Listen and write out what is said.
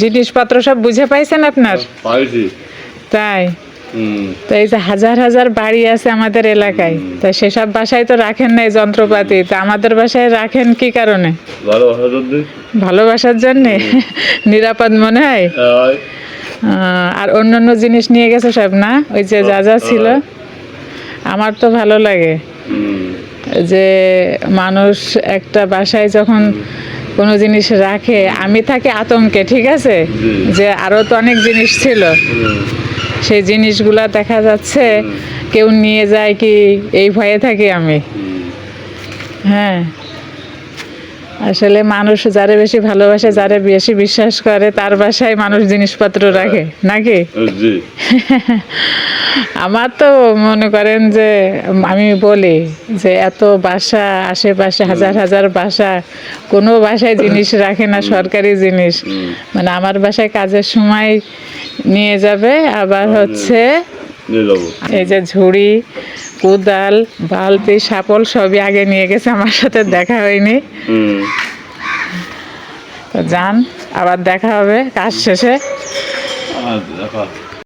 জিনিসপত্র সব বুঝে পাইছেন আপনার? পাইছি। তাই তো এই যে হাজার হাজার বাড়ি আছে আমাদের এলাকায়, তা সেসব বাসায় তো রাখেন নাই যন্ত্রপাতি, তা আমাদের বাসায় রাখেন কি কারণে? ভালোবাসার জন্য। ভালোবাসার জন্যে? নিরাপদ মনে হয়। আর অন্যান্য জিনিস নিয়ে গেছে সব না, ওই যে যা যা ছিল। আমার তো ভালো লাগে যে মানুষ একটা বাসায় যখন কোনো জিনিস রাখে, আমি থাকি আতঙ্কে, ঠিক আছে, যে আরও তো অনেক জিনিস ছিল, সেই জিনিসগুলা দেখা যাচ্ছে কেউ নিয়ে যায় কি, এই ভয়ে থাকি আমি। হ্যাঁ, আসলে মানুষ যারে বেশি ভালোবাসে, যারে বেশি বিশ্বাস করে, তার বাসায় মানুষ জিনিসপত্র রাখে নাকি? আমার তো মনে করেন যে আমি বলি যে এত বাসা আশেপাশে, হাজার হাজার বাসা, কোনো বাসায় জিনিস রাখে না, সরকারি জিনিস। মানে আমার বাসায় কাজের সময় নিয়ে যাবে, আবার হচ্ছে এই যে ঝুড়ি, কোদাল, বালতি, শাপল সবই আগে নিয়ে গেছে, আমার সাথে দেখা হয়নি। তো যান, আবার দেখা হবে কাজ শেষে।